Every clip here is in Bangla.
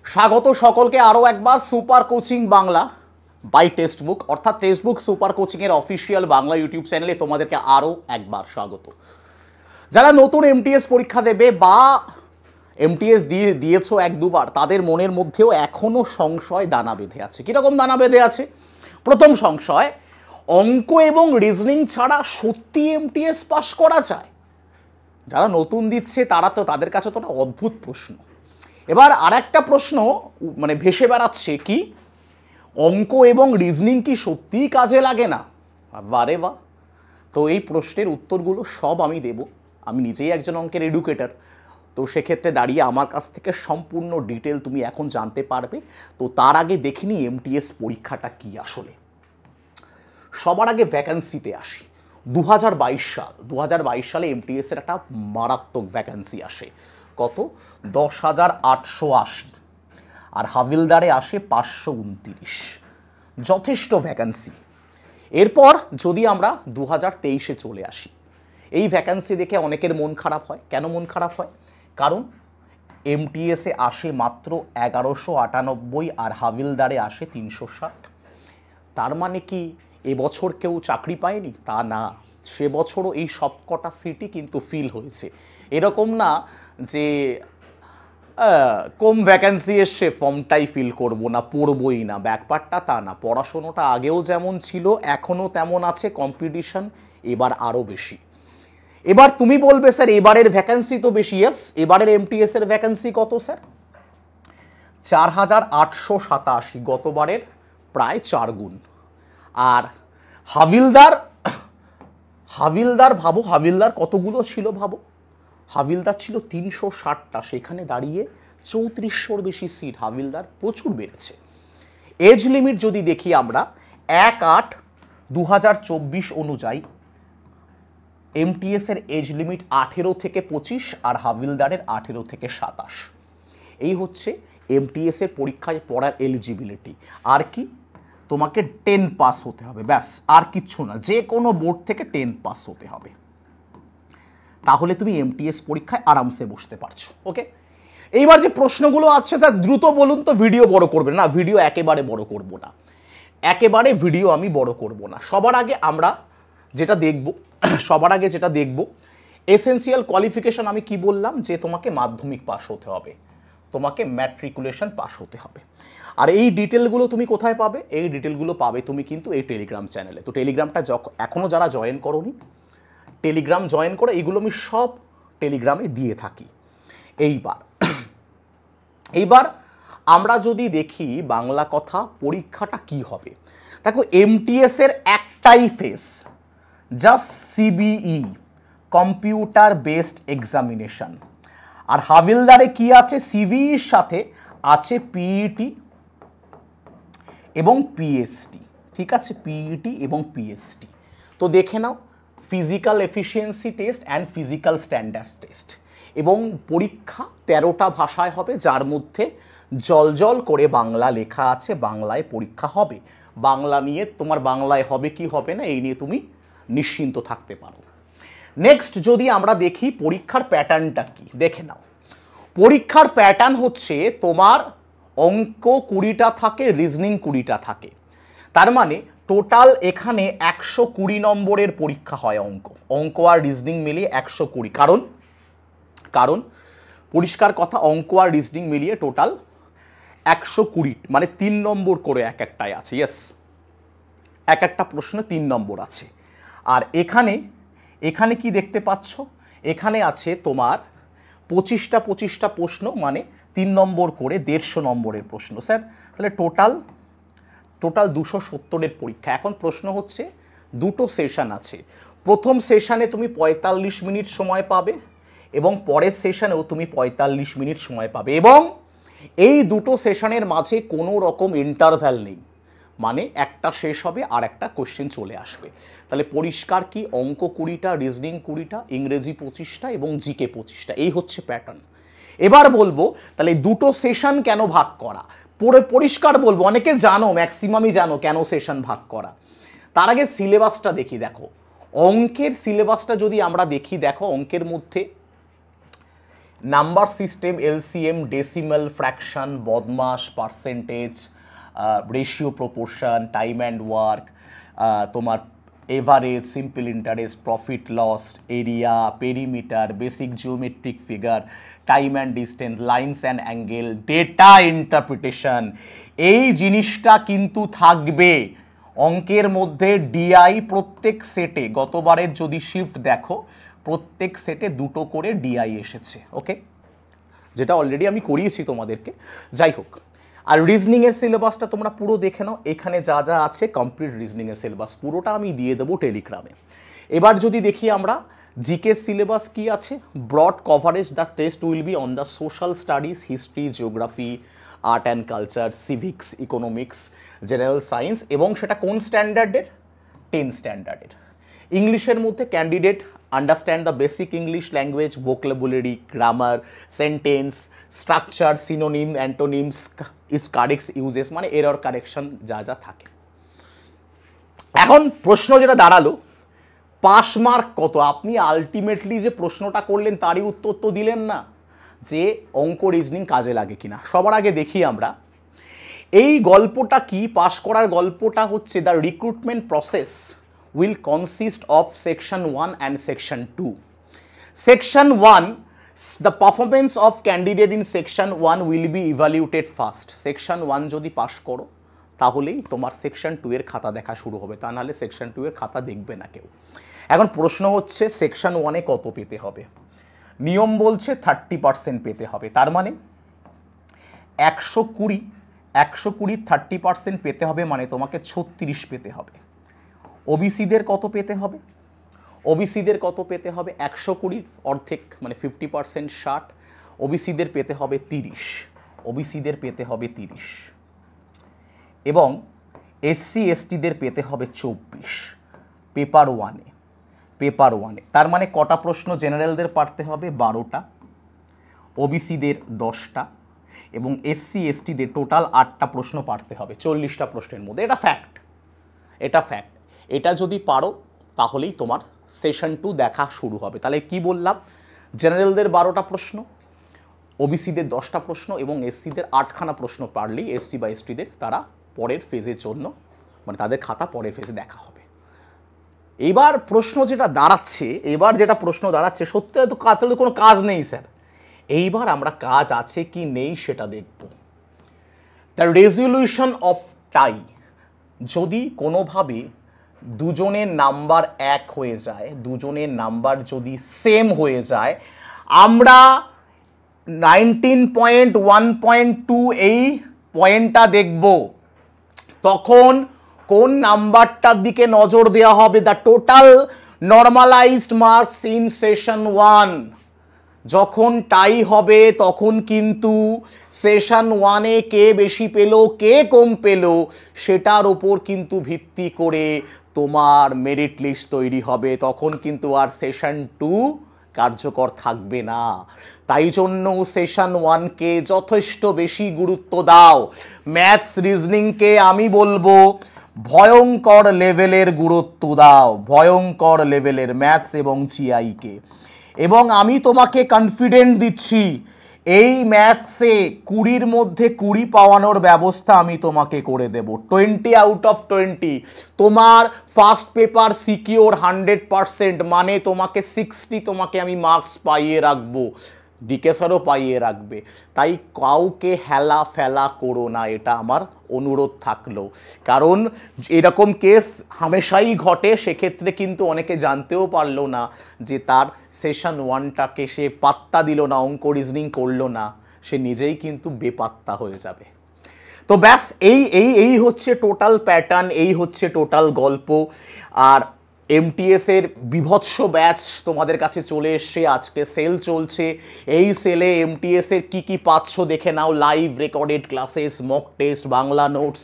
স্বাগত সকলকে আরও একবার super coaching Bangla by textbook অর্থাৎ টেক্সটবুক সুপার কোচিংয়ের অফিসিয়াল বাংলা ইউটিউব চ্যানেলে তোমাদেরকে আরও একবার স্বাগত। যারা নতুন এমটিএস পরীক্ষা দেবে বা এমটিএস দিয়েছো এক দুবার, তাদের মনের মধ্যেও এখনও সংশয় দানা বেঁধে আছে। কীরকম দানা বেঁধে আছে? প্রথম সংশয়, অঙ্ক এবং রিজনিং ছাড়া সত্যি এমটিএস পাস করা যায়? যারা নতুন দিচ্ছে তাদের কাছে তো একটা অদ্ভুত প্রশ্ন। এবার আর একটা প্রশ্ন ভেসে বেড়াচ্ছে, কি অঙ্ক এবং রিজনিং কি সত্যিই কাজে লাগে না? বারে বা। তো এই প্রশ্নের উত্তরগুলো সব আমি দেব। আমি নিজেই একজন অঙ্কের এডুকেটর, তো সেক্ষেত্রে দাঁড়িয়ে আমার কাছ থেকে সম্পূর্ণ ডিটেল তুমি এখন জানতে পারবে। তো তার আগে দেখিনি এমটিএস পরীক্ষাটা কি আসলে। সবার আগে ভ্যাকেন্সিতে আসি। 2022 সালে এমটিএসের একটা মারাত্মক ভ্যাকেন্সি আসে। কত? 10,880। আর হাবিলদারে আসে 529। যথেষ্ট ভ্যাকেন্সি। এরপর যদি আমরা 2023-এ চলে আসি, এই ভ্যাকেন্সি দেখে অনেকের মন খারাপ হয়। কেন মন খারাপ হয়? কারণ এমটিএসে আসে মাত্র 1198 আর হাবিলদারে আসে 360। তার মানে কি এবছর কেউ চাকরি পায়নি? তা না, সে বছরও এই সবকটা সিটই কিন্তু ফিল হয়েছে। এরকম না যে কম ভ্যাকেন্সি এসছে ফর্মটাই ফিল করব না, পড়বই না, ব্যাপারটা তা না। পড়াশোনাটা আগেও যেমন ছিল এখনও তেমন আছে, কম্পিটিশন এবার আরও বেশি। এবার তুমি বলবে স্যার এবারের ভ্যাকেন্সি তো বেশি। ইয়েস, এবারের এমটিএস এর ভ্যাকেন্সি কত স্যার? 4,887, গতবারের প্রায় 4 গুণ। আর হাবিলদার ভাবো, হাবিলদার কতগুলো ছিল ভাবো? হাবিলদার ছিল 360টা, সেখানে দাঁড়িয়ে 3400-র বেশি সিট। হাবিলদার প্রচুর বেড়েছে। এজ লিমিট যদি দেখি আমরা, 1/8/2024 অনুযায়ী এমটিএস এর এজ লিমিট 18 থেকে 25 আর হাবিলদারের 18 থেকে 27। এই হচ্ছে এমটিএস এর পরীক্ষায় পড়ার এলিজিবিলিটি। আর কি? তোমাকে 10 পাস হতে হবে, ব্যাস, আর কিচ্ছু না। যে কোনো বোর্ড থেকে 10 পাস হতে হবে, তাহলে তুমি এমটিএস পরীক্ষায় আরামসে বসতে পারছো। ওকে, এইবার যে প্রশ্নগুলো আছে তা দ্রুত বলুন তো। ভিডিও বড় করবে না, ভিডিও একেবারে বড় করব না, একেবারে ভিডিও আমি বড় করব না। সবার আগে যেটা দেখব এসেনশিয়াল কোয়ালিফিকেশন। আমি কি বললাম? যে তোমাকে মাধ্যমিক পাস হতে হবে, তোমাকে ম্যাট্রিকুলেশন পাস হতে হবে। আর এই ডিটেলগুলো তুমি কোথায় পাবে? এই ডিটেলগুলো পাবে তুমি কিন্তু এই টেলিগ্রাম চ্যানেলে। তো টেলিগ্রামটা এখনও যারা জয়েন করোনি, টেলিগ্রাম জয়েন করে, এইগুলো আমি সব টেলিগ্রামে দিয়ে থাকি। এইবার আমরা যদি দেখি বাংলা কথা, পরীক্ষাটা কি হবে। দেখো, এমটিএস এর একটাই phase, just CBE, computer based examination. আর হাবিলদারে কি আছে? সিবিইর সাথে আছে পিইটি এবং পিএসটি। ঠিক আছে, পিইটি এবং পিএসটি। তো দেখে নাও, physical efficiency test and physical standard test. এবং পরীক্ষা 13টা ভাষায় হবে, যার মধ্যে জলজল করে বাংলা লেখা আছে। বাংলায় পরীক্ষা হবে। বাংলা নিয়ে তোমার বাংলায় হবে কি হবে না, এই নিয়ে তুমি নিশ্চিন্ত থাকতে পারো। নেক্সট যদি আমরা দেখি পরীক্ষার প্যাটার্নটা কি, দেখে নাও। পরীক্ষার প্যাটার্ন হচ্ছে তোমার অঙ্ক 20টা থাকে, রিজনিং 20টা থাকে। তার মানে টোটাল এখানে 120 নম্বরের পরীক্ষা হয়। অঙ্ক আর রিজনিং মিলিয়ে 120। কারণ পরিষ্কার কথা, অঙ্ক আর রিজনিং মিলিয়ে টোটাল 120, মানে 3 নম্বর করে এক একটাই আছে। ইয়েস, এক একটা প্রশ্ন 3 নম্বর আছে। আর এখানে কি দেখতে পাচ্ছ? এখানে আছে তোমার 25টা প্রশ্ন, মানে 3 নম্বর করে 150 নম্বরের প্রশ্ন। স্যার তাহলে টোটাল 270-এর পরীক্ষা। এখন প্রশ্ন হচ্ছে, দুটো সেশন আছে। প্রথম সেশনে তুমি 45 মিনিট সময় পাবে এবং পরের সেশনেও তুমি 45 মিনিট সময় পাবে। এবং এই দুটো সেশনের মাঝে কোনো রকম ইন্টারভ্যাল নেই, মানে একটা শেষ হবে আর একটা কোশ্চেন চলে আসবে। তাহলে পরিষ্কার কি, অঙ্ক 20টা, রিজনিং 20টা, ইংরেজি 25টা এবং জিকে 25টা। এই হচ্ছে প্যাটার্ন। এবার বলবো তাহলে দুটো সেশন কেন ভাগ করা, পরিষ্কার বলবো। অনেকে জানো, ম্যাক্সিমামই জানো কেন সেশন ভাগ করা। তার আগে সিলেবাসটা দেখি। দেখো, অঙ্কের সিলেবাসটা যদি আমরা দেখি, দেখো অঙ্কের মধ্যে number system, LCM, decimal, fraction, BODMAS, percentage, ratio, proportion, time and work, তোমার average, simple interest, profit loss, area, perimeter, basic geometric figure, time and distance, lines and angle, data interpretation, এই জিনিসটা কিন্তু থাকবে অঙ্কের মধ্যে। ডিআই প্রত্যেক সেটে, গতবারের যদি শিফট দেখো প্রত্যেক সেটে দুটো করে ডিআই এসেছে, ওকে, যেটা অলরেডি আমি করিয়েছি তোমাদেরকে। যাই হোক, আর রিজনিংয়ের সিলেবাসটা তোমরা পুরো দেখে নাও, এখানে যা যা আছে কমপ্লিট রিজনিংয়ের সিলেবাস পুরোটা আমি দিয়ে দেবো টেলিগ্রামে। এবার যদি দেখি আমরা জিকে সিলেবাস কি আছে, broad coverage, the test will be on the social studies, history, geography, art and culture, civics, economics, general science, এবং সেটা কোন স্ট্যান্ডার্ডের, 10 স্ট্যান্ডার্ডের। ইংলিশের মধ্যে candidate understand the basic English language, vocabulary, grammar, sentence, structure, synonym, antonyms, correct uses, মানে এরর কারেকশন যা যা থাকে। এখন প্রশ্ন যেটা দাঁড়ালো, পাস মার্ক কত? আপনি আলটিমেটলি যে প্রশ্নটা করলেন তারই উত্তর তো দিলেন না, যে অঙ্ক রিজনিং কাজে লাগে কিনা। সবার আগে দেখি আমরা এই গল্পটা কি, পাস করার গল্পটা হচ্ছে the recruitment process will consist of section 1 and section 2. Section 1, the performance of candidate in section 1 will be evaluated first. section 1 যদি পাস করো তাহলেই তোমার সেকশন 2 এর খাতা দেখা শুরু হবে, তা নাহলে সেকশন 2 এর খাতা দেখবে না কেউ। এখন প্রশ্ন হচ্ছে সেকশন 1 এ কত পেতে হবে? নিয়ম বলছে 30% পেতে হবে, তার মানে 120 30% পেতে হবে, মানে তোমাকে 36 পেতে হবে। ওবিসিদের কত পেতে হবে? ওবিসিদের কত পেতে হবে? 120 অর্ধেক মানে 50% 60, ওবিসিদের পেতে হবে 30, ওবিসিদের পেতে হবে 30, এবং এসসি এসটিদের পেতে হবে 24 পেপার ওয়ানে, পেপার ওয়ানে। তার মানে কটা প্রশ্ন জেনারেলদের পারতে হবে? 12টা, ওবিসিদের 10টা, এবং এসসি এসটিদের টোটাল 8টা প্রশ্ন পারতে হবে 40টা প্রশ্নের মধ্যে। এটা ফ্যাক্ট, এটা ফ্যাক্ট। এটা যদি পারো তাহলেই তোমার সেশন 2 দেখা শুরু হবে। তাহলে কি বললাম, জেনারেলদের 12টা প্রশ্ন, ওবিসিদের 10টা প্রশ্ন, এবং এসসিদের 8খানা প্রশ্ন পারলেই এসসি বা এসটিদের তারা পরের ফেজের জন্য, মানে তাদের খাতা পরের ফেজে দেখা হবে। এবার প্রশ্ন যেটা দাঁড়াচ্ছে, সত্যি তো কোনো কাজ নেই স্যার, এইবার আমরা কাজ আছে কি নেই সেটা দেখব। দ্য রেজলিউশন অফ টাই, যদি কোনোভাবে দুজনের নাম্বার এক হয়ে যায়, দুজনের নাম্বার যদি সেম হয়ে যায়, আমরা 19.1.2 এই পয়েন্টটা দেখব। তখন কোন নাম্বারটার দিকে নজর দেওয়া হবে? The total normalised marks in session 1। যখন টাই হবে তখন কিন্তু সেশন 1-এ কে বেশি পেল কে কম পেল সেটার ওপর কিন্তু ভিত্তি করে তোমার মেরিট লিস্ট তৈরি হবে। তখন কিন্তু আর সেশন 2 কার্যকর থাকবে না। তাই জন্য সেশন 1-কে যথেষ্ট বেশি গুরুত্ব দাও। ম্যাথস রিজনিংকে আমি বলবো ভয়ঙ্কর লেভেলের গুরুত্ব দাও, ভয়ঙ্কর লেভেলের ম্যাথস এবং জিআইকে। এবং আমি তোমাকে কনফিডেন্ট দিচ্ছি এই ম্যাথসে 20-র মধ্যে 20 পাওয়ানোর ব্যবস্থা আমি তোমাকে করে দেব। 20 আউট অফ 20 তোমার ফার্স্ট পেপার সিকিওর 100%, মানে তোমাকে 60 তোমাকে আমি মার্কস পাইয়ে রাখবো, ডিকে স্যারও পাইয়ে রাখবে। তাই কাউকে হেলা ফেলা করো না, এটা আমার অনুরোধ থাকলো। কারণ এরকম কেস হামেশাই ঘটে, সেক্ষেত্রে কিন্তু অনেকে জানতেও পারলো না যে তার সেশন 1টাকে সে পাত্তা দিল না, অঙ্ক রিজনিং করলো না, সে নিজেই কিন্তু বেপাত্তা হয়ে যাবে। তো ব্যাস এই হচ্ছে টোটাল প্যাটার্ন, এই হচ্ছে টোটাল গল্প। আর এমটিএস এর বিভৎস ব্যাচ তোমাদের কাছে চলে এসছে, আজকে সেল চলছে। এই সেলে এমটিএস এর কি পাচ্ছ দেখে নাও, live recorded classes, mock test, Bangla notes,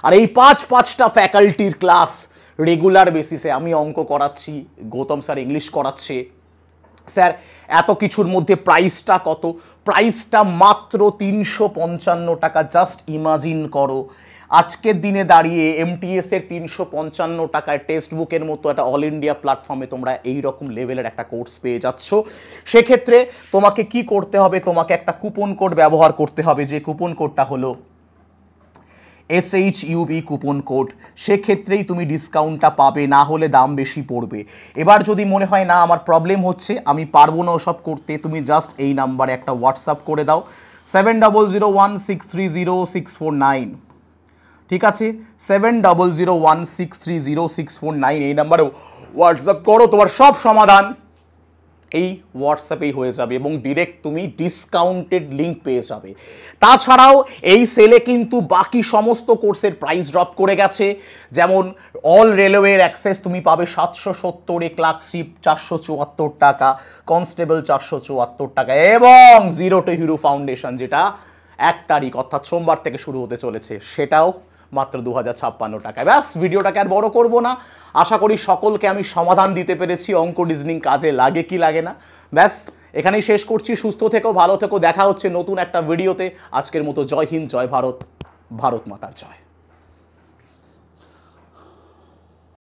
আর এই 5-5টা ফ্যাকাল্টির ক্লাস রেগুলার বেসিসে। আমি অঙ্ক করাচ্ছি, গৌতম স্যার ইংলিশ করাচ্ছে। স্যার এত কিছুর মধ্যে প্রাইসটা কত? প্রাইসটা মাত্র 355 টাকা, জাস্ট ইমাজিন করো। আজকের দিনে দাঁড়িয়ে এমটিএস এর 355 টাকায় টেক্সট বুকের মতো একটা অল ইন্ডিয়া প্ল্যাটফর্মে তোমরা এই রকম লেভেলের একটা কোর্স পেয়ে যাচ্ছ। সেক্ষেত্রে তোমাকে কি করতে হবে, তোমাকে একটা কুপন কোড ব্যবহার করতে হবে, যে কুপন কোডটা হলো SHUB কুপন কোড। সেক্ষেত্রেই তুমি ডিসকাউন্টটা পাবে, না হলে দাম বেশি পড়বে। এবার যদি মনে হয় না আমার প্রবলেম হচ্ছে, আমি পারবো না ওসব করতে, তুমি জাস্ট এই নাম্বারে একটা হোয়াটসঅ্যাপ করে দাও 7001630649। ঠিক আছে, 7001630649 এই নাম্বারে হোয়াটসঅ্যাপ করো, তোমার সব সমাধান এই হোয়াটসঅ্যাপেই হয়ে যাবে এবং ডিরেক্ট তুমি ডিসকাউন্টেড লিঙ্ক পেয়ে যাবে। তাছাড়াও এই সেলে কিন্তু বাকি সমস্ত কোর্সের প্রাইস ড্রপ করে গেছে। যেমন অল রেলওয়ের অ্যাক্সেস তুমি পাবে 770, ক্লার্কশিপ 474 টাকা, কনস্টেবল 474 টাকা এবং জিরো টু হিরো ফাউন্ডেশন যেটা 1 তারিখ অর্থাৎ সোমবার থেকে শুরু হতে চলেছে সেটাও মাত্র 2056 টাকায়। ব্যাস, ভিডিওটাকে আর বড় করব না। আশা করি সকলকে আমি সমাধান দিতে পেরেছি, অঙ্ক রিজনিং কাজে লাগে কি লাগে না। ব্যাস, এখানেই শেষ করছি। সুস্থ থেকো, ভালো থেকো, দেখা হচ্ছে নতুন একটা ভিডিওতে। আজকের মতো জয় হিন্দ, জয় ভারত, ভারত মাতার জয়।